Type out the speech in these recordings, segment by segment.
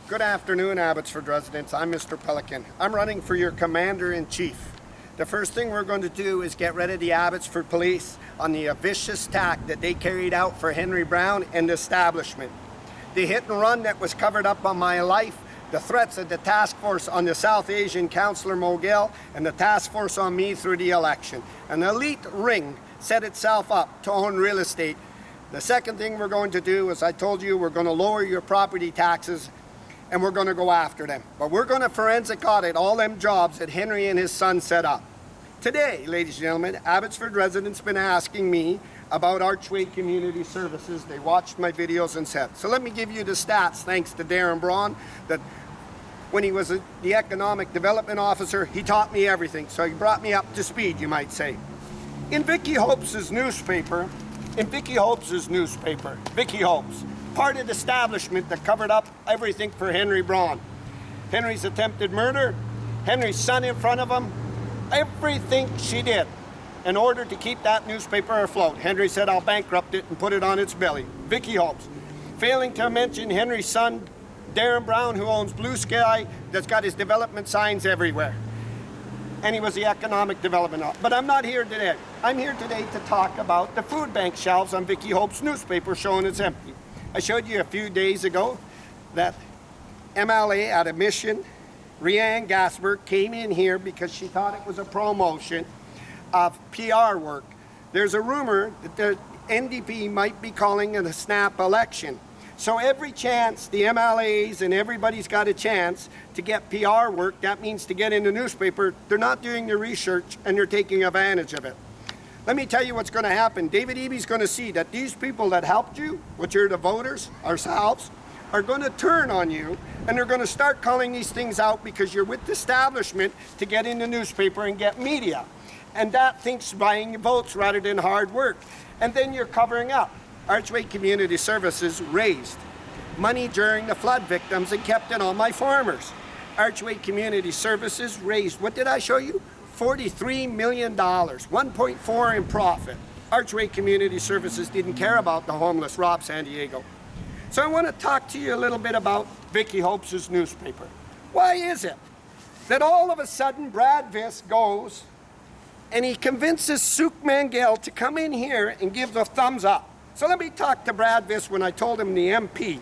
Good afternoon, Abbotsford residents. I'm Mr. Pelican. I'm running for your Commander-in-Chief. The first thing we're going to do is get rid of the Abbotsford Police on the vicious attack that they carried out for Henry Brown and the establishment. The hit and run that was covered up on my life, the threats of the task force on the South Asian Councillor Mogil, and the task force on me through the election. An elite ring set itself up to own real estate. The second thing we're going to do, as I told you, we're going to lower your property taxes and we're going to go after them. But we're going to forensic audit all them jobs that Henry and his son set up. Today, ladies and gentlemen, Abbotsford residents been asking me about Archway Community Services. They watched my videos and said, so let me give you the stats thanks to Darren Braun, that when he was the Economic Development Officer, he taught me everything. So he brought me up to speed, you might say. In Vicky Hopes' newspaper, Vicky Hopes, part of the establishment that covered up everything for Henry Braun. Henry's attempted murder, Henry's son in front of him, everything she did in order to keep that newspaper afloat. Henry said, I'll bankrupt it and put it on its belly. Vicky Hopes. Failing to mention Henry's son, Darren Brown, who owns Blue Sky, that's got his development signs everywhere. And he was the economic development officer. But I'm not here today. I'm here today to talk about the food bank shelves on Vicky Hope's newspaper showing it's empty. I showed you a few days ago that M.L.A. Of Mission, Vis Gasper, came in here because she thought it was a promotion of PR work. There's a rumor that the NDP might be calling it a snap election. So every chance the MLAs and everybody's got a chance to get PR work, that means to get in the newspaper, they're not doing the research and they're taking advantage of it. Let me tell you what's going to happen. David Eby's going to see that these people that helped you, which are the voters, ourselves, are going to turn on you and they're going to start calling these things out because you're with the establishment to get in the newspaper and get media. And that thinks buying votes rather than hard work. And then you're covering up. Archway Community Services raised money during the flood victims and kept it on my farmers. Archway Community Services raised, what did I show you? $43 million, 1.4 in profit. Archway Community Services didn't care about the homeless Rob San Diego. So I want to talk to you a little bit about Vicky Hopes' newspaper. Why is it that all of a sudden Brad Vis goes and he convinces Suk Mangel to come in here and give the thumbs up? So let me talk to Brad Vis when I told him the MP.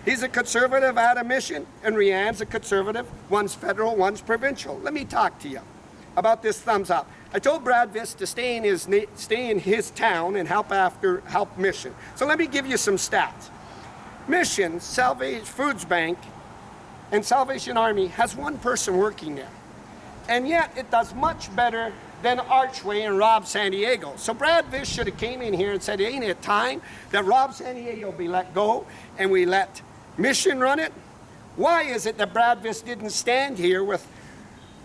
He's a conservative out of Mission, and Rianne's a conservative. One's federal, one's provincial. Let me talk to you about this thumbs up. I told Brad Vis to stay in his town and help Mission. So let me give you some stats. Mission, Salvation Food Bank, and Salvation Army has one person working there. And yet it does much better than Archway and Rob San Diego. So Brad Vis should have came in here and said, ain't it time that Rob San Diego be let go and we let Mission run it? Why is it that Brad Vis didn't stand here with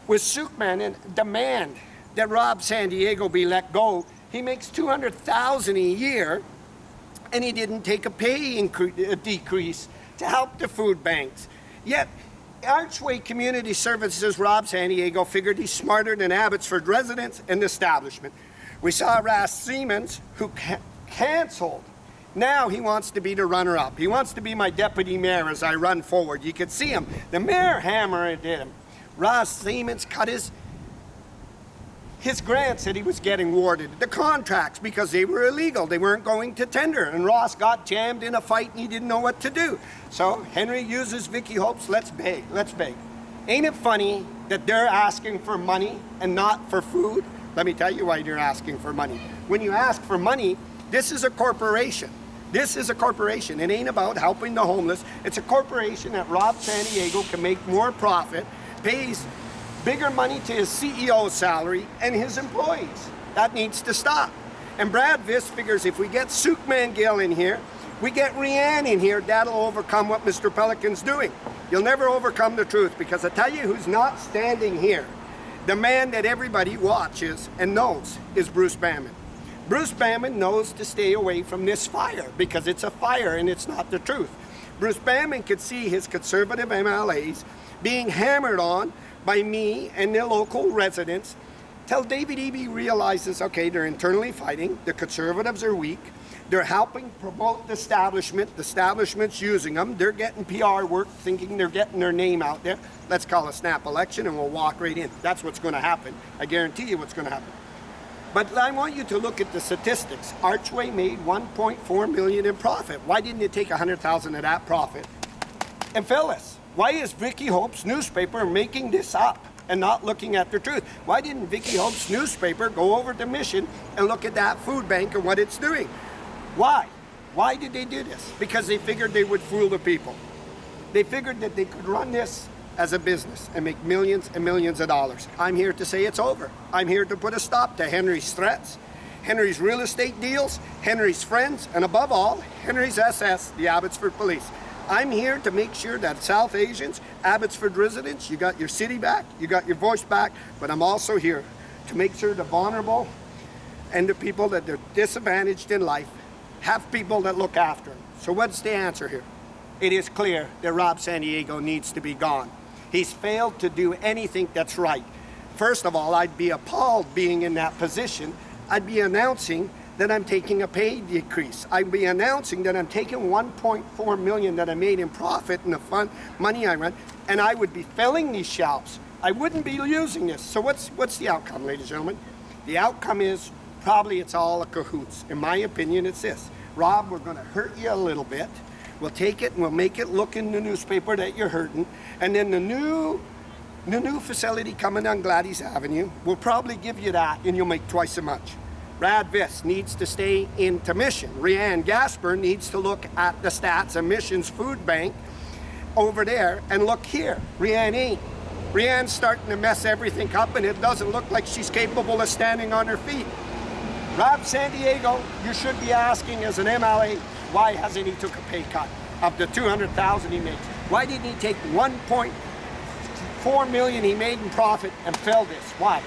Sukman and demand that Rob San Diego be let go? He makes $200,000 a year and he didn't take a pay decrease to help the food banks. Yet Archway Community Services, Rob San Diego, figured he's smarter than Abbotsford residents and the establishment. We saw Ras Siemens, who canceled. Now he wants to be the runner-up. He wants to be my deputy mayor as I run forward. You could see him. The mayor hammered at him. Ras Siemens cut his grants that he was getting awarded, the contracts, because they were illegal. They weren't going to tender. And Ross got jammed in a fight and he didn't know what to do. So Henry uses Vicky Hopes, let's beg. Ain't it funny that they're asking for money and not for food? Let me tell you why they're asking for money. When you ask for money, this is a corporation. This is a corporation. It ain't about helping the homeless. It's a corporation that Rob San Diego can make more profit, pays bigger money to his CEO's salary and his employees. That needs to stop. And Brad Vis figures if we get Suk Mangil in here, we get Rianne in here, that'll overcome what Mr. Pelican's doing. You'll never overcome the truth, because I tell you who's not standing here. The man that everybody watches and knows is Bruce Bamman. Bruce Bamman knows to stay away from this fire because it's a fire and it's not the truth. Bruce Bamman could see his conservative MLAs being hammered on by me and the local residents till David Eby realizes, okay, they're internally fighting, the conservatives are weak, They're helping promote the establishment. The establishment's using them. They're getting PR work, thinking they're getting their name out there. Let's call a snap election and we'll walk right in. That's what's going to happen. I guarantee you what's going to happen. But I want you to look at the statistics. Archway made $1.4 million in profit. Why didn't it take $100,000 of that profit and fill this? Why is Vicky Hope's newspaper making this up and not looking at the truth? Why didn't Vicky Hope's newspaper go over to Mission and look at that food bank and what it's doing? Why? Why did they do this? Because they figured they would fool the people. They figured that they could run this as a business and make millions and millions of dollars. I'm here to say it's over. I'm here to put a stop to Henry's threats, Henry's real estate deals, Henry's friends, and above all, Henry's SS, the Abbotsford Police. I'm here to make sure that South Asians, Abbotsford residents, you got your city back, you got your voice back, but I'm also here to make sure the vulnerable and the people that are disadvantaged in life have people that look after them. So what's the answer here? It is clear that Rob Santiago needs to be gone. He's failed to do anything that's right. First of all, I'd be appalled being in that position. I'd be announcing that I'm taking a pay decrease. I'd be announcing that I'm taking $1.4 million that I made in profit in the fund money I run, and I would be filling these shelves. I wouldn't be using this. So what's the outcome, ladies and gentlemen? The outcome is probably it's all a cahoots. In my opinion, it's this. Rob, we're gonna hurt you a little bit. We'll take it and we'll make it look in the newspaper that you're hurting. And then the new facility coming on Gladys Avenue will probably give you that and you'll make twice as much. Brad Vis needs to stay into Mission. M.L.A Gasper needs to look at the stats of Mission's food bank over there and look here. M.L.A ain't. M.L.A.'s starting to mess everything up and it doesn't look like she's capable of standing on her feet. Rob Santiago, you should be asking as an M.L.A, why hasn't he took a pay cut of the $200,000 he makes? Why didn't he take $1.4 million he made in profit and fill this? Why?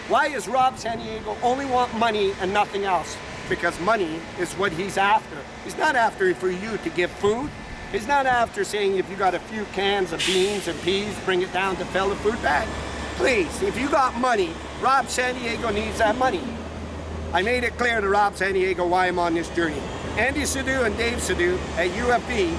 Why is Rob Santiago only want money and nothing else? Because money is what he's after. He's not after for you to give food. He's not after saying if you got a few cans of beans and peas, bring it down to fill the food bag. Please, if you got money, Rob Santiago needs that money. I made it clear to Rob Santiago why I'm on this journey. Andy Sidhu and Dave Sidhu at UFB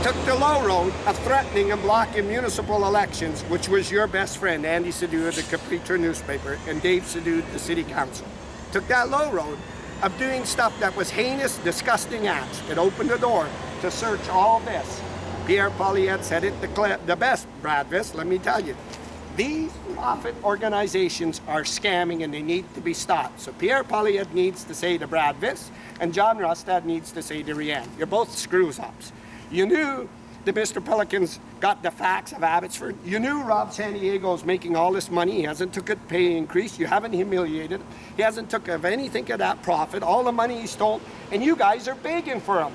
took the low road of threatening and blocking municipal elections, which was your best friend, Andy Sidhu of the Capriccio newspaper, and Dave Sidhu, the city council. Took that low road of doing stuff that was heinous, disgusting acts. It opened the door to search all this. Pierre Poilievre said it the best, Brad Vis, let me tell you. These profit organizations are scamming and they need to be stopped. So Pierre Poilievre needs to say to Brad Vis, and John Rustad needs to say to M.L.A. You're both screws-ups. You knew that Mr. Pelican's got the facts of Abbotsford. You knew Rob Santiago's making all this money. He hasn't took a pay increase. You haven't humiliated him. He hasn't took of anything of that profit, all the money he stole, and you guys are begging for him.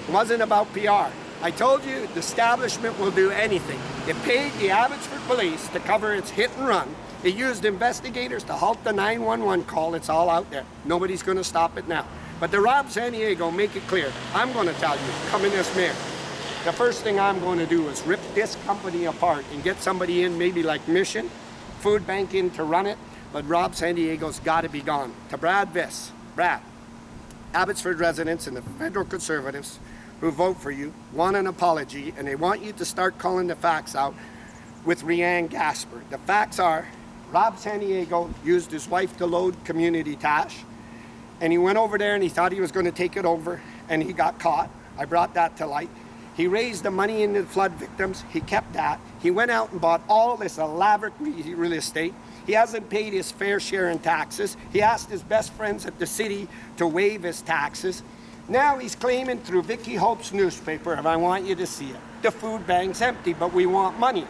It wasn't about PR. I told you the establishment will do anything. It paid the Abbotsford Police to cover its hit and run. It used investigators to halt the 911 call. It's all out there. Nobody's going to stop it now. But the Rob Santiago, make it clear. I'm going to tell you, coming as mayor, the first thing I'm going to do is rip this company apart and get somebody in, maybe like Mission, Food Bank in to run it. But Rob Santiago's got to be gone. To Brad Vis, Brad, Abbotsford residents and the federal conservatives who vote for you want an apology, and they want you to start calling the facts out with M.L.A Gasper. The facts are, Rob Santiago used his wife to load community tash, and he went over there and he thought he was going to take it over, and he got caught. I brought that to light. He raised the money in the flood victims. He kept that. He went out and bought all this elaborate real estate. He hasn't paid his fair share in taxes. He asked his best friends at the city to waive his taxes. Now he's claiming through Vicky Hope's newspaper, and I want you to see it, the food bank's empty, but we want money.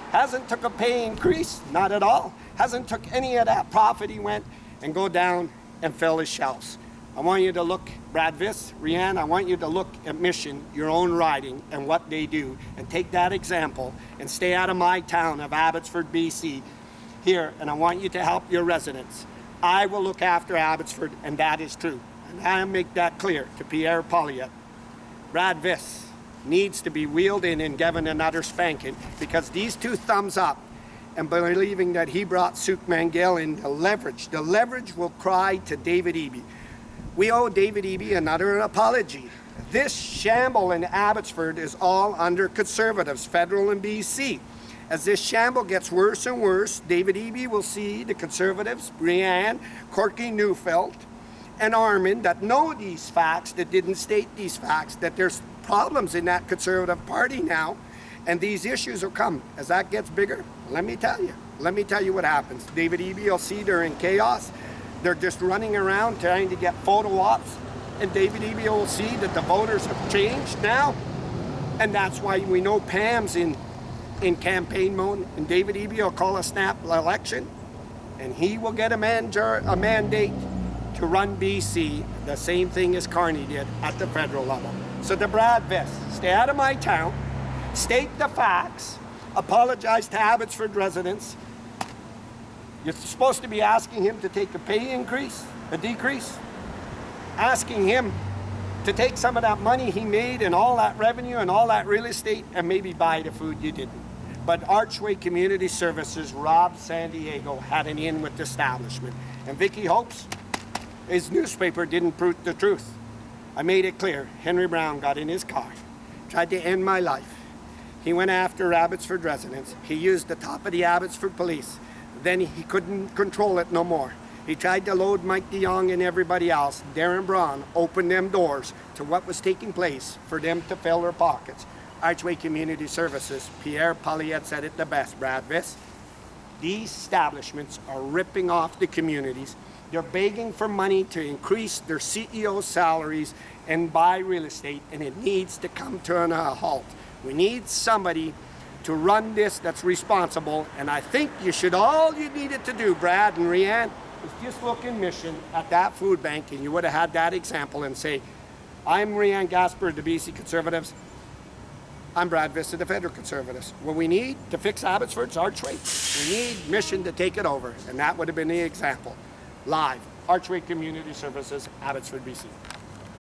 Hasn't took a pay increase, not at all. Hasn't took any of that profit he went and go down and fill his shelves. I want you to look, Brad Vis, M.L.A, I want you to look at Mission, your own riding, and what they do, and take that example and stay out of my town of Abbotsford, BC, here, and I want you to help your residents. I will look after Abbotsford, and that is true. And I make that clear to Pierre Poilievre. Brad Vis needs to be wheeled in and given another spanking, because these two thumbs up and believing that he brought Suk Mangill in the leverage will cry to David Eby. We owe David Eby another apology. This shamble in Abbotsford is all under Conservatives, federal and BC. As this shamble gets worse and worse, David Eby will see the Conservatives, Brianne, Corky Neufeld, and Armin that know these facts, that didn't state these facts, that there's problems in that Conservative Party now, and these issues will come. As that gets bigger, let me tell you what happens. David Eby will see they're in chaos. They're just running around trying to get photo ops, and David Eby will see that the voters have changed now, and that's why we know Pam's in campaign mode, and David Eby will call a snap election, and he will get a mandate to run BC, the same thing as Carney did at the federal level. So to Brad Vis, stay out of my town, state the facts, apologize to Abbotsford residents. You're supposed to be asking him to take a pay increase, a decrease, asking him to take some of that money he made and all that revenue and all that real estate and maybe buy the food you didn't. But Archway Community Services, Rob San Diego, had an in with the establishment. And Vicky hopes his newspaper didn't prove the truth. I made it clear. Henry Brown got in his car, tried to end my life. He went after Abbotsford residents. He used the top of the Abbotsford police. Then he couldn't control it no more. He tried to load Mike DeYoung and everybody else. Darren Braun opened them doors to what was taking place for them to fill their pockets. Archway Community Services, Pierre Pauliette said it the best, Brad Vis. These establishments are ripping off the communities. They're begging for money to increase their CEO salaries and buy real estate, and it needs to come to a halt. We need somebody to run this that's responsible, and I think all you needed to do, Brad and Rianne, is just look in Mission at that food bank, and you would have had that example and say, I'm Rianne Gasper of the BC Conservatives. I'm Brad Vis of the Federal Conservatives. What we need to fix Abbotsford's Archway, we need Mission to take it over, and that would have been the example. Live, Archway Community Services, Abbotsford, BC.